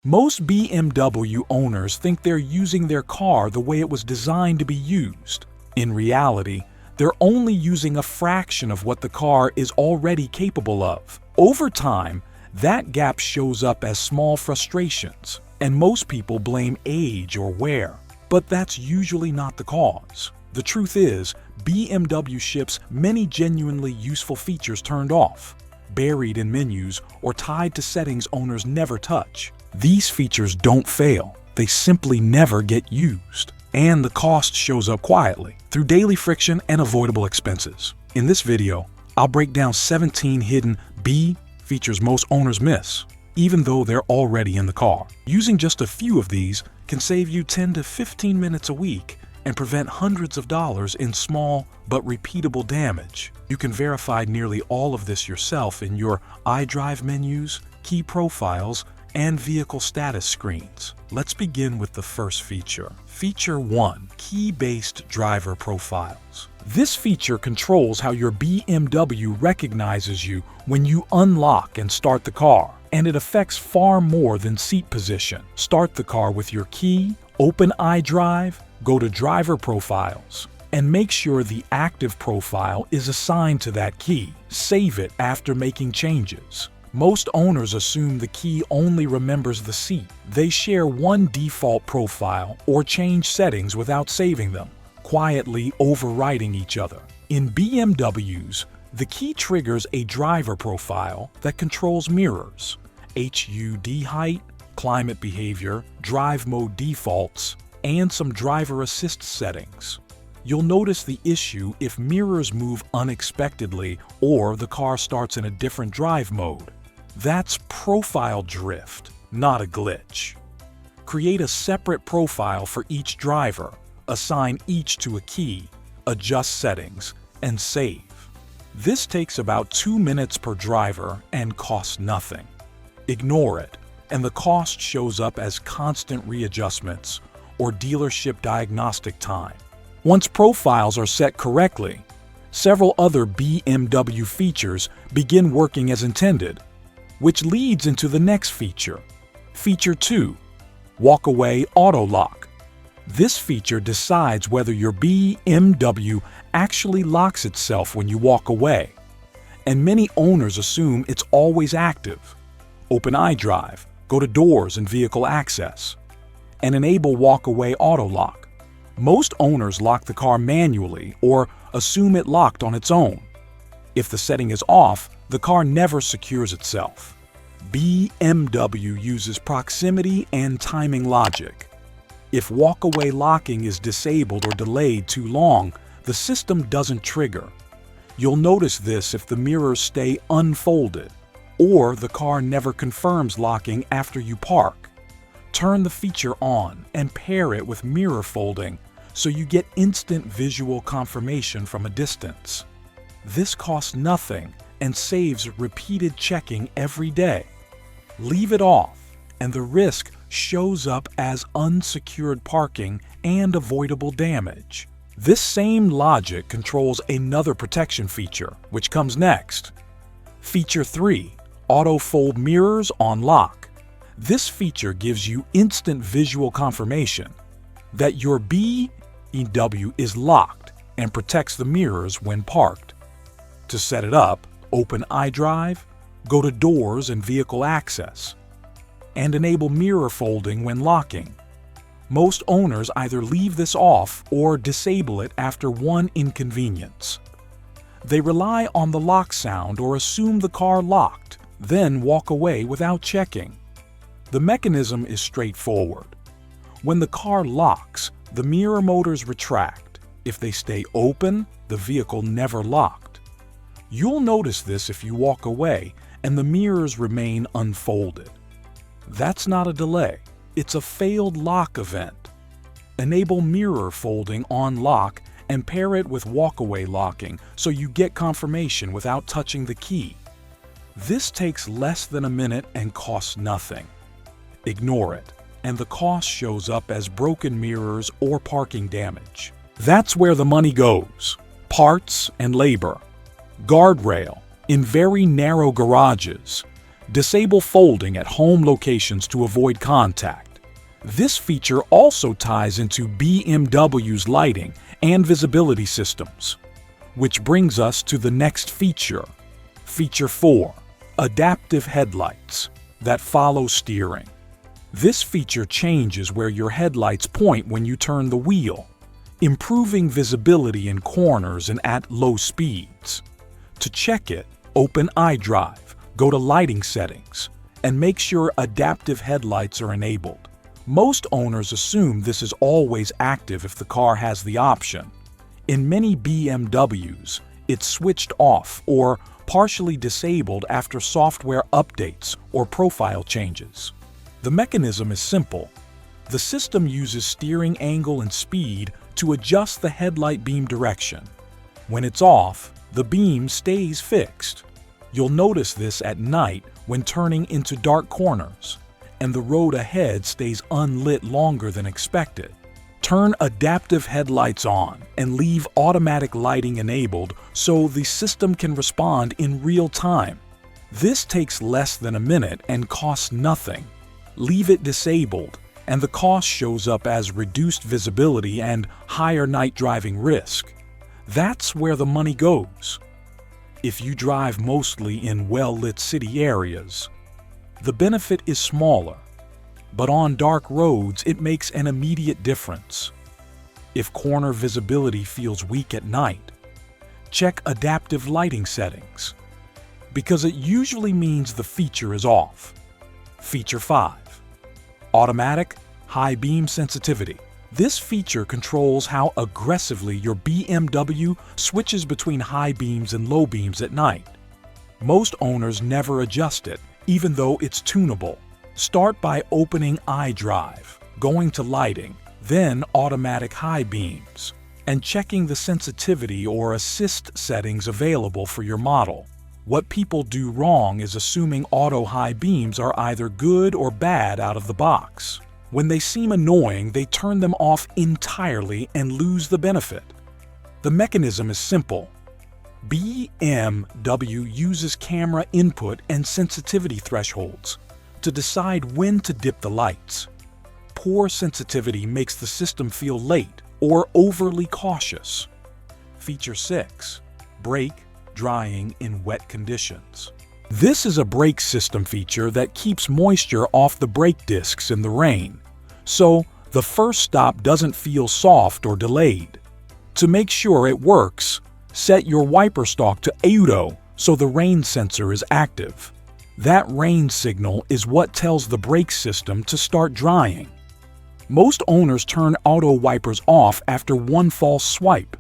Most BMW owners think they're using their car the way it was designed to be used. In reality, they're only using a fraction of what the car is already capable of. Over time, that gap shows up as small frustrations, and most people blame age or wear. But that's usually not the cause. The truth is, BMW ships many genuinely useful features turned off, buried in menus, or tied to settings owners never touch. These features don't fail, they simply never get used. And the cost shows up quietly, through daily friction and avoidable expenses. In this video, I'll break down 17 hidden B features most owners miss, even though they're already in the car. Using just a few of these can save you 10 to 15 minutes a week and prevent hundreds of dollars in small but repeatable damage. You can verify nearly all of this yourself in your iDrive menus, key profiles, and vehicle status screens. Let's begin with the first feature. Feature 1. Key-based driver profiles. This feature controls how your BMW recognizes you when you unlock and start the car, and it affects far more than seat position. Start the car with your key, open iDrive, go to Driver Profiles, and make sure the active profile is assigned to that key. Save it after making changes. Most owners assume the key only remembers the seat. They share one default profile or change settings without saving them, quietly overriding each other. In BMWs, the key triggers a driver profile that controls mirrors, HUD height, climate behavior, drive mode defaults, and some driver assist settings. You'll notice the issue if mirrors move unexpectedly or the car starts in a different drive mode. That's profile drift, not a glitch. Create a separate profile for each driver, assign each to a key, adjust settings, and save. This takes about 2 minutes per driver and costs nothing. Ignore it, and the cost shows up as constant readjustments or dealership diagnostic time. Once profiles are set correctly, several other BMW features begin working as intended, which leads into the next feature. Feature 2. Walk-away auto lock. This feature decides whether your BMW actually locks itself when you walk away, and many owners assume it's always active. Open iDrive, go to Doors and Vehicle Access, and enable walk-away auto lock. Most owners lock the car manually or assume it locked on its own. If the setting is off, the car never secures itself. BMW uses proximity and timing logic. If walk-away locking is disabled or delayed too long, the system doesn't trigger. You'll notice this if the mirrors stay unfolded, or the car never confirms locking after you park. Turn the feature on and pair it with mirror folding so you get instant visual confirmation from a distance. This costs nothing and saves repeated checking every day. Leave it off, and the risk shows up as unsecured parking and avoidable damage. This same logic controls another protection feature, which comes next. Feature 3. Auto fold mirrors on lock. This feature gives you instant visual confirmation that your BMW is locked and protects the mirrors when parked. To set it up, open iDrive, go to Doors and Vehicle Access, and enable mirror folding when locking. Most owners either leave this off or disable it after one inconvenience. They rely on the lock sound or assume the car locked, then walk away without checking. The mechanism is straightforward. When the car locks, the mirror motors retract. If they stay open, the vehicle never locked. You'll notice this if you walk away and the mirrors remain unfolded. That's not a delay, it's a failed lock event. Enable mirror folding on lock and pair it with walkaway locking so you get confirmation without touching the key. This takes less than a minute and costs nothing. Ignore it, and the cost shows up as broken mirrors or parking damage. That's where the money goes. Parts and labor. Guardrail in very narrow garages. Disable folding at home locations to avoid contact. This feature also ties into BMW's lighting and visibility systems. Which brings us to the next feature. Feature 4. Adaptive headlights that follow steering. This feature changes where your headlights point when you turn the wheel, improving visibility in corners and at low speeds. To check it, open iDrive, go to Lighting Settings, and make sure adaptive headlights are enabled. Most owners assume this is always active if the car has the option. In many BMWs, it's switched off or partially disabled after software updates or profile changes. The mechanism is simple. The system uses steering angle and speed to adjust the headlight beam direction. When it's off, the beam stays fixed. You'll notice this at night when turning into dark corners, and the road ahead stays unlit longer than expected. Turn adaptive headlights on and leave automatic lighting enabled so the system can respond in real time. This takes less than a minute and costs nothing. Leave it disabled, and the cost shows up as reduced visibility and higher night driving risk. That's where the money goes. If you drive mostly in well-lit city areas, the benefit is smaller, but on dark roads it makes an immediate difference. If corner visibility feels weak at night, check adaptive lighting settings, because it usually means the feature is off. Feature 5. Automatic high beam sensitivity. This feature controls how aggressively your BMW switches between high beams and low beams at night. Most owners never adjust it, even though it's tunable. Start by opening iDrive, going to Lighting, then Automatic High Beams, and checking the sensitivity or assist settings available for your model. What people do wrong is assuming auto high beams are either good or bad out of the box. When they seem annoying, they turn them off entirely and lose the benefit. The mechanism is simple. BMW uses camera input and sensitivity thresholds to decide when to dip the lights. Poor sensitivity makes the system feel late or overly cautious. Feature 6. Brake drying in wet conditions. This is a brake system feature that keeps moisture off the brake discs in the rain, so the first stop doesn't feel soft or delayed. To make sure it works, set your wiper stalk to auto so the rain sensor is active. That rain signal is what tells the brake system to start drying. Most owners turn auto wipers off after one false swipe.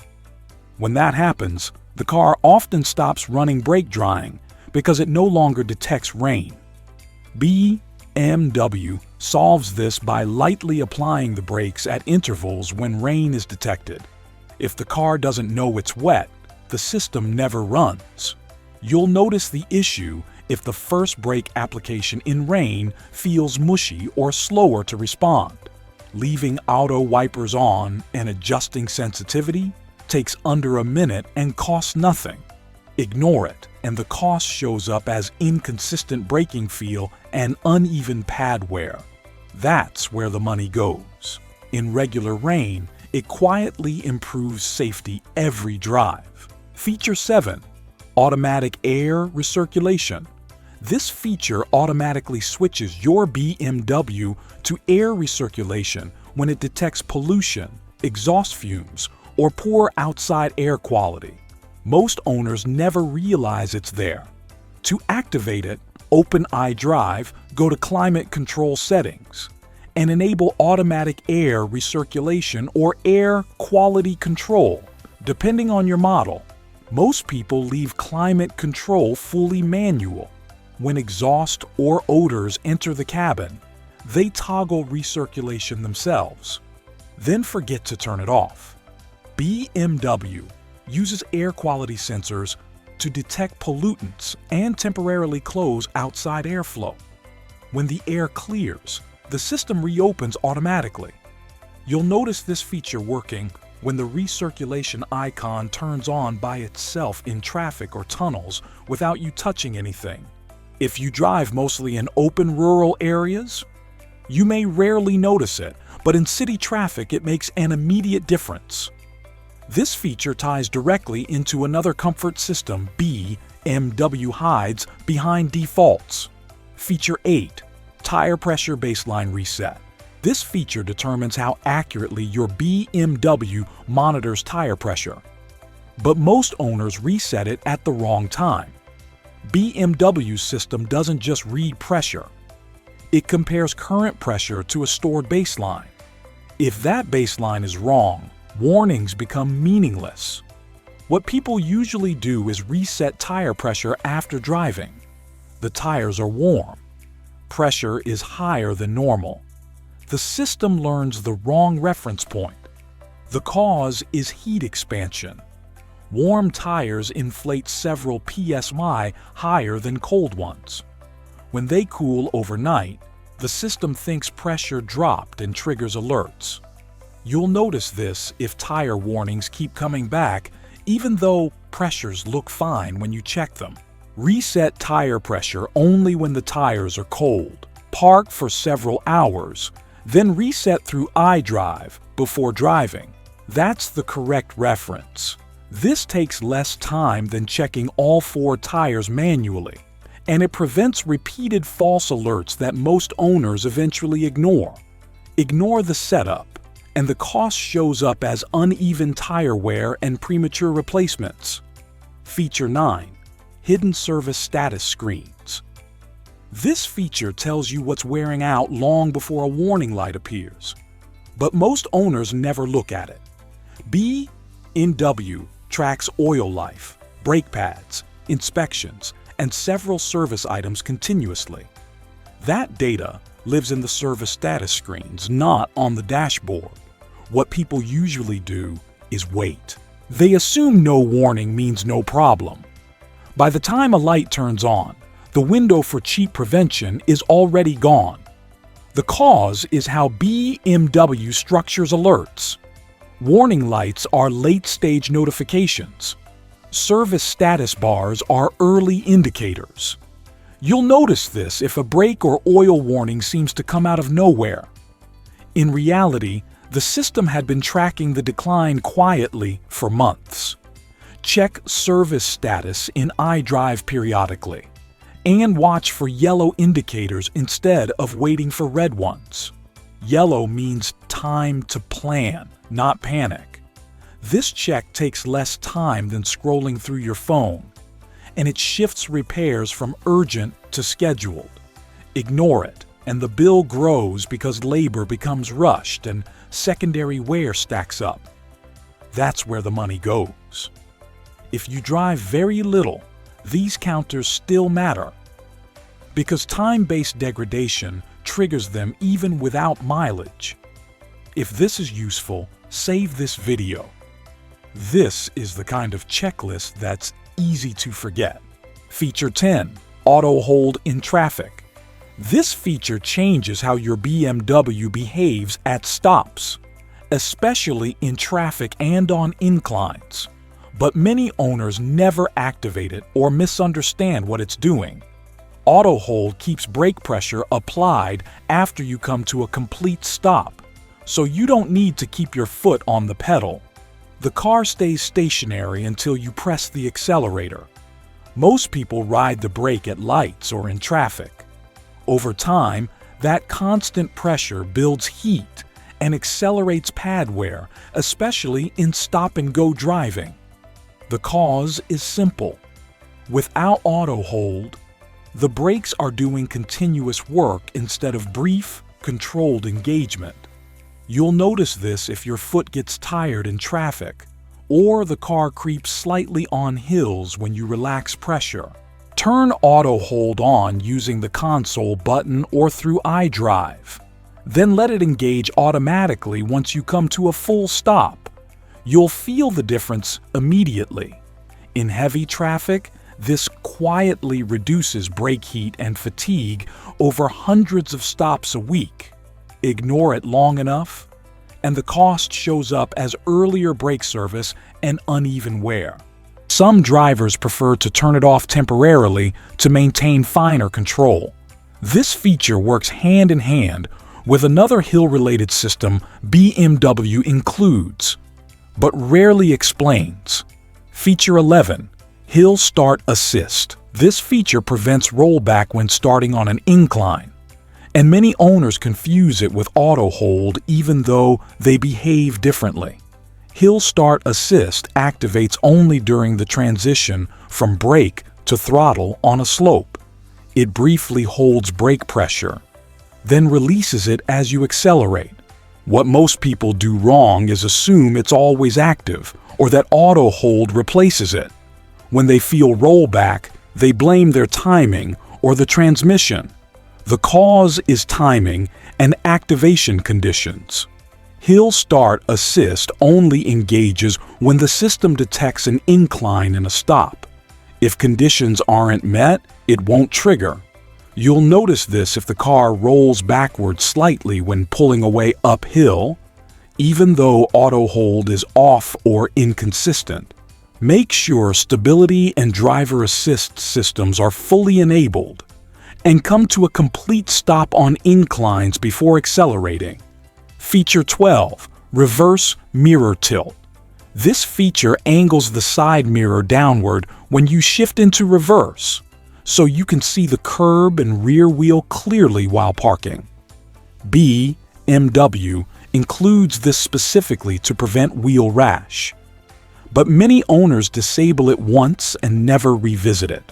When that happens, the car often stops running brake drying because it no longer detects rain. BMW solves this by lightly applying the brakes at intervals when rain is detected. If the car doesn't know it's wet, the system never runs. You'll notice the issue if the first brake application in rain feels mushy or slower to respond. Leaving auto wipers on and adjusting sensitivity takes under a minute and costs nothing. Ignore it, and the cost shows up as inconsistent braking feel and uneven pad wear. That's where the money goes. In regular rain, it quietly improves safety every drive. Feature 7. Automatic air recirculation. This feature automatically switches your BMW to air recirculation when it detects pollution, exhaust fumes, or poor outside air quality. Most owners never realize it's there. To activate it, open iDrive, go to Climate Control Settings, and enable Automatic Air Recirculation or Air Quality Control, depending on your model. Most people leave climate control fully manual. When exhaust or odors enter the cabin, they toggle recirculation themselves, then forget to turn it off. BMW uses air quality sensors to detect pollutants and temporarily close outside airflow. When the air clears, the system reopens automatically. You'll notice this feature working when the recirculation icon turns on by itself in traffic or tunnels without you touching anything. If you drive mostly in open rural areas, you may rarely notice it, but in city traffic it makes an immediate difference. This feature ties directly into another comfort system BMW hides behind defaults. Feature 8. Tire Pressure Baseline Reset. This feature determines how accurately your BMW monitors tire pressure. But most owners reset it at the wrong time. BMW's system doesn't just read pressure. It compares current pressure to a stored baseline. If that baseline is wrong, warnings become meaningless. What people usually do is reset tire pressure after driving. The tires are warm. Pressure is higher than normal. The system learns the wrong reference point. The cause is heat expansion. Warm tires inflate several psi higher than cold ones. When they cool overnight, the system thinks pressure dropped and triggers alerts. You'll notice this if tire warnings keep coming back, even though pressures look fine when you check them. Reset tire pressure only when the tires are cold. Park for several hours, then reset through iDrive before driving. That's the correct reference. This takes less time than checking all 4 tires manually, and it prevents repeated false alerts that most owners eventually ignore. Ignore the setup, and the cost shows up as uneven tire wear and premature replacements. Feature 9. Hidden Service Status Screens. This feature tells you what's wearing out long before a warning light appears. But most owners never look at it. BMW tracks oil life, brake pads, inspections, and several service items continuously. That data lives in the service status screens, not on the dashboard. What people usually do is wait. They assume no warning means no problem. By the time a light turns on, the window for cheat prevention is already gone. The cause is how BMW structures alerts. Warning lights are late-stage notifications. Service status bars are early indicators. You'll notice this if a brake or oil warning seems to come out of nowhere. In reality, the system had been tracking the decline quietly for months. Check service status in iDrive periodically, and watch for yellow indicators instead of waiting for red ones. Yellow means time to plan, not panic. This check takes less time than scrolling through your phone, and it shifts repairs from urgent to scheduled. Ignore it, and the bill grows because labor becomes rushed and secondary wear stacks up. That's where the money goes. If you drive very little, these counters still matter, because time-based degradation triggers them even without mileage. If this is useful, save this video. This is the kind of checklist that's easy to forget. Feature 10. Auto Hold in Traffic. This feature changes how your BMW behaves at stops, especially in traffic and on inclines. But many owners never activate it or misunderstand what it's doing. Auto Hold keeps brake pressure applied after you come to a complete stop, so you don't need to keep your foot on the pedal. The car stays stationary until you press the accelerator. Most people ride the brake at lights or in traffic. Over time, that constant pressure builds heat and accelerates pad wear, especially in stop-and-go driving. The cause is simple. Without auto hold, the brakes are doing continuous work instead of brief, controlled engagement. You'll notice this if your foot gets tired in traffic, or the car creeps slightly on hills when you relax pressure. Turn auto hold on using the console button or through iDrive. Then let it engage automatically once you come to a full stop. You'll feel the difference immediately. In heavy traffic, this quietly reduces brake heat and fatigue over hundreds of stops a week. Ignore it long enough, and the cost shows up as earlier brake service and uneven wear. some drivers prefer to turn it off temporarily to maintain finer control. This feature works hand in hand with another hill-related system BMW includes, but rarely explains. Feature 11, Hill Start Assist. This feature prevents rollback when starting on an incline, and many owners confuse it with auto hold even though they behave differently. Hill Start Assist activates only during the transition from brake to throttle on a slope. It briefly holds brake pressure, then releases it as you accelerate. What most people do wrong is assume it's always active or that auto hold replaces it. When they feel rollback, they blame their timing or the transmission. The cause is timing and activation conditions. Hill Start Assist only engages when the system detects an incline and a stop. If conditions aren't met, it won't trigger. You'll notice this if the car rolls backward slightly when pulling away uphill, even though auto hold is off or inconsistent. Make sure stability and driver assist systems are fully enabled, and come to a complete stop on inclines before accelerating. Feature 12, Reverse Mirror Tilt. This feature angles the side mirror downward when you shift into reverse, so you can see the curb and rear wheel clearly while parking. BMW includes this specifically to prevent wheel rash, but many owners disable it once and never revisit it.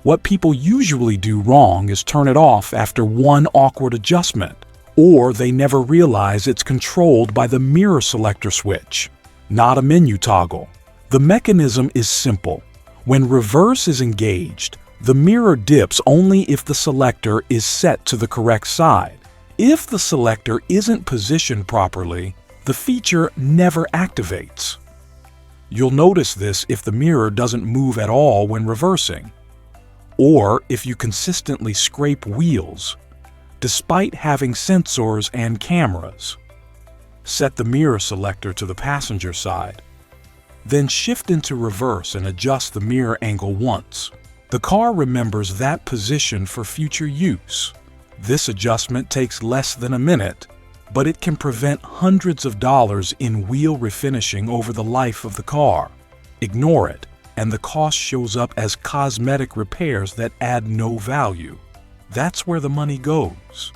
What people usually do wrong is turn it off after one awkward adjustment, or they never realize it's controlled by the mirror selector switch, not a menu toggle. The mechanism is simple. When reverse is engaged, the mirror dips only if the selector is set to the correct side. If the selector isn't positioned properly, the feature never activates. You'll notice this if the mirror doesn't move at all when reversing, or if you consistently scrape wheels, despite having sensors and cameras. Set the mirror selector to the passenger side, then shift into reverse and adjust the mirror angle once. The car remembers that position for future use. This adjustment takes less than a minute, but it can prevent hundreds of dollars in wheel refinishing over the life of the car. Ignore it, and the cost shows up as cosmetic repairs that add no value. That's where the money goes.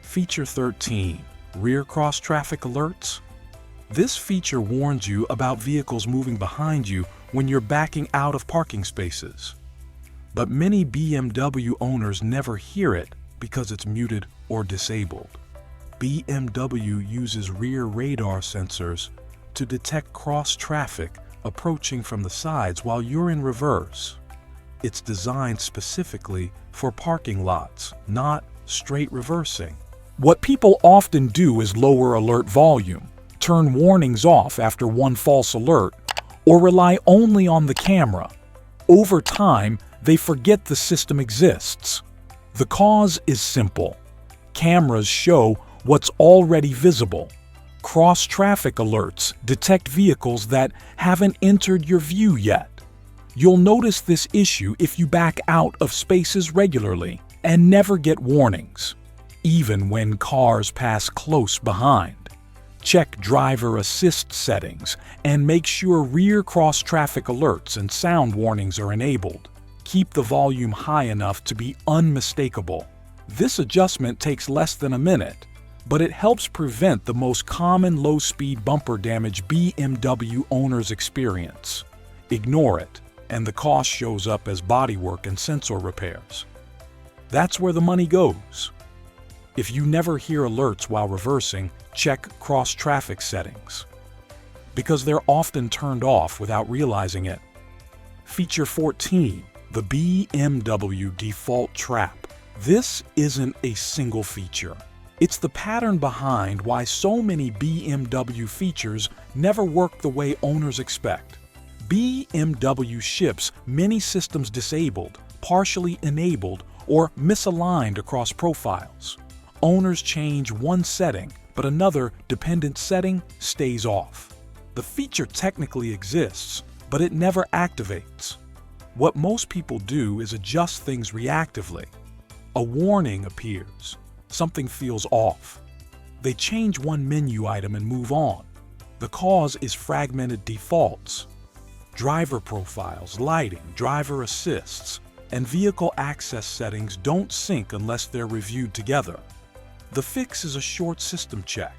Feature 13, Rear Cross Traffic Alerts. This feature warns you about vehicles moving behind you when you're backing out of parking spaces. But many BMW owners never hear it because it's muted or disabled. BMW uses rear radar sensors to detect cross traffic approaching from the sides while you're in reverse. It's designed specifically for parking lots, not straight reversing. What people often do is lower alert volume, turn warnings off after one false alert, or rely only on the camera. Over time, they forget the system exists. The cause is simple. Cameras show what's already visible. Cross-traffic alerts detect vehicles that haven't entered your view yet. You'll notice this issue if you back out of spaces regularly and never get warnings, even when cars pass close behind. Check driver assist settings and make sure rear cross-traffic alerts and sound warnings are enabled. Keep the volume high enough to be unmistakable. This adjustment takes less than a minute, but it helps prevent the most common low-speed bumper damage BMW owners experience. Ignore it, and the cost shows up as bodywork and sensor repairs. That's where the money goes. If you never hear alerts while reversing, check cross-traffic settings, because they're often turned off without realizing it. Feature 14, the BMW default trap. This isn't a single feature. It's the pattern behind why so many BMW features never work the way owners expect. BMW ships many systems disabled, partially enabled, or misaligned across profiles. Owners change one setting, but another dependent setting stays off. The feature technically exists, but it never activates. What most people do is adjust things reactively. A warning appears. Something feels off. They change one menu item and move on. The cause is fragmented defaults. Driver profiles, lighting, driver assists, and vehicle access settings don't sync unless they're reviewed together. The fix is a short system check.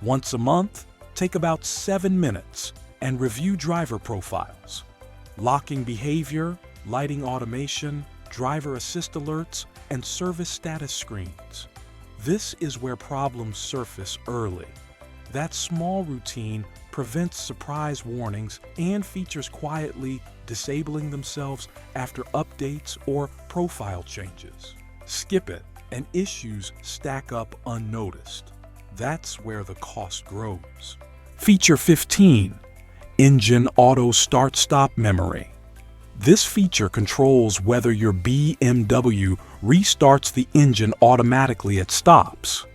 Once a month, take about 7 minutes and review driver profiles. Locking behavior, lighting automation, driver assist alerts, and service status screens. This is where problems surface early. That small routine prevents surprise warnings and features quietly disabling themselves after updates or profile changes. Skip it, and issues stack up unnoticed. That's where the cost grows. Feature 15. Engine Auto Start-Stop Memory. This feature controls whether your BMW restarts the engine automatically at stops,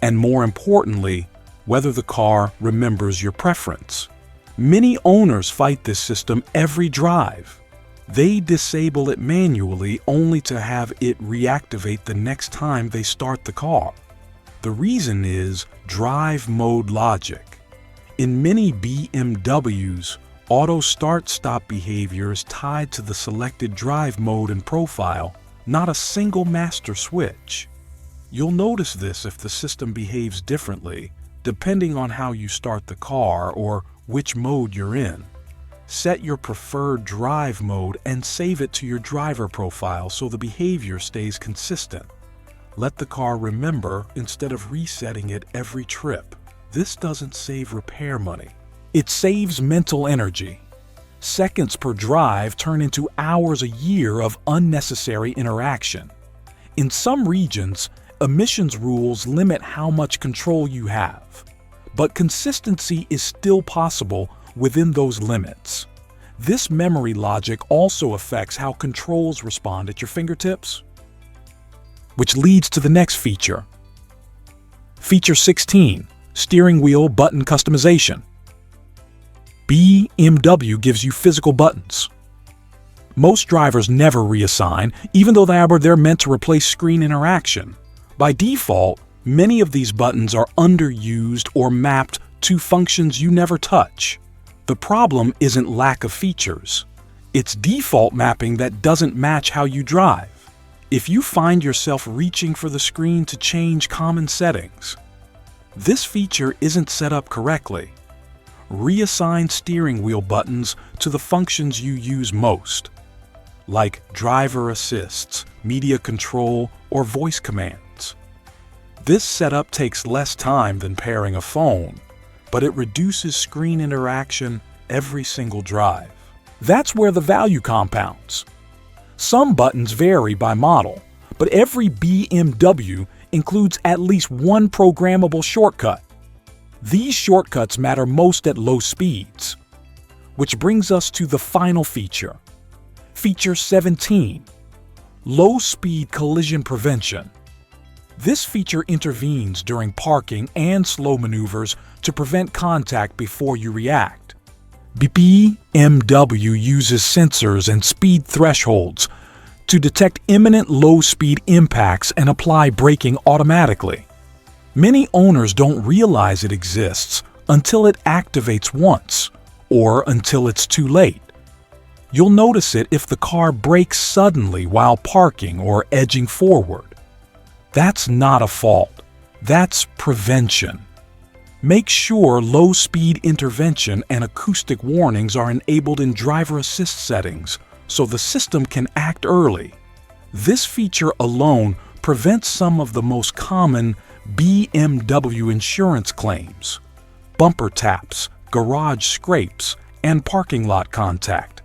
and more importantly, whether the car remembers your preference. Many owners fight this system every drive. They disable it manually only to have it reactivate the next time they start the car. The reason is drive mode logic. In many BMWs, auto start-stop behavior is tied to the selected drive mode and profile, not a single master switch. You'll notice this if the system behaves differently, depending on how you start the car or which mode you're in. Set your preferred drive mode and save it to your driver profile so the behavior stays consistent. Let the car remember instead of resetting it every trip. This doesn't save repair money. It saves mental energy. Seconds per drive turn into hours a year of unnecessary interaction. In some regions, emissions rules limit how much control you have, but consistency is still possible within those limits. This memory logic also affects how controls respond at your fingertips, which leads to the next feature. Feature 16, Steering Wheel Button Customization. BMW gives you physical buttons. Most drivers never reassign, even though they're meant to replace screen interaction. By default, many of these buttons are underused or mapped to functions you never touch. The problem isn't lack of features. It's default mapping that doesn't match how you drive. If you find yourself reaching for the screen to change common settings, this feature isn't set up correctly. Reassign steering wheel buttons to the functions you use most, like driver assists, media control, or voice commands. This setup takes less time than pairing a phone, but it reduces screen interaction every single drive. That's where the value compounds. Some buttons vary by model, but every BMW includes at least one programmable shortcut. These shortcuts matter most at low speeds. Which brings us to the final feature. Feature 17, Low-Speed Collision Prevention. This feature intervenes during parking and slow maneuvers to prevent contact before you react. BMW uses sensors and speed thresholds to detect imminent low-speed impacts and apply braking automatically. Many owners don't realize it exists until it activates once, or until it's too late. You'll notice it if the car brakes suddenly while parking or edging forward. That's not a fault. That's prevention. Make sure low-speed intervention and acoustic warnings are enabled in driver assist settings so the system can act early. This feature alone prevents some of the most common BMW insurance claims: bumper taps, garage scrapes, and parking lot contact.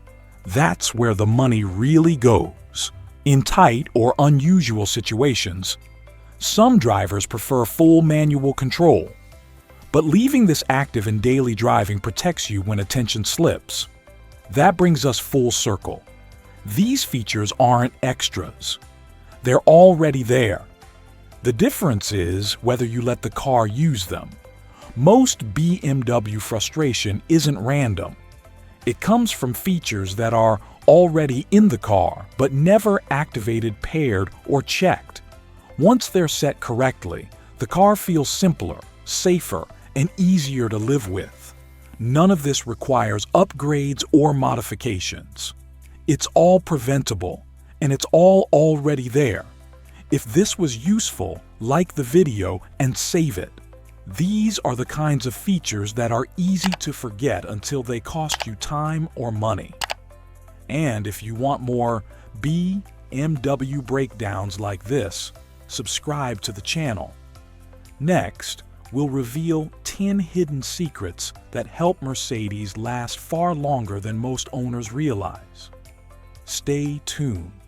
That's where the money really goes. In tight or unusual situations, some drivers prefer full manual control, but leaving this active in daily driving protects you when attention slips. That brings us full circle. These features aren't extras. They're already there. The difference is whether you let the car use them. Most BMW frustration isn't random. It comes from features that are already in the car but never activated, paired, or checked. Once they're set correctly, the car feels simpler, safer, and easier to live with. None of this requires upgrades or modifications. It's all preventable, and it's all already there. If this was useful, like the video and save it. These are the kinds of features that are easy to forget until they cost you time or money. And if you want more BMW breakdowns like this, subscribe to the channel. Next, we'll reveal 10 hidden secrets that help Mercedes last far longer than most owners realize. Stay tuned.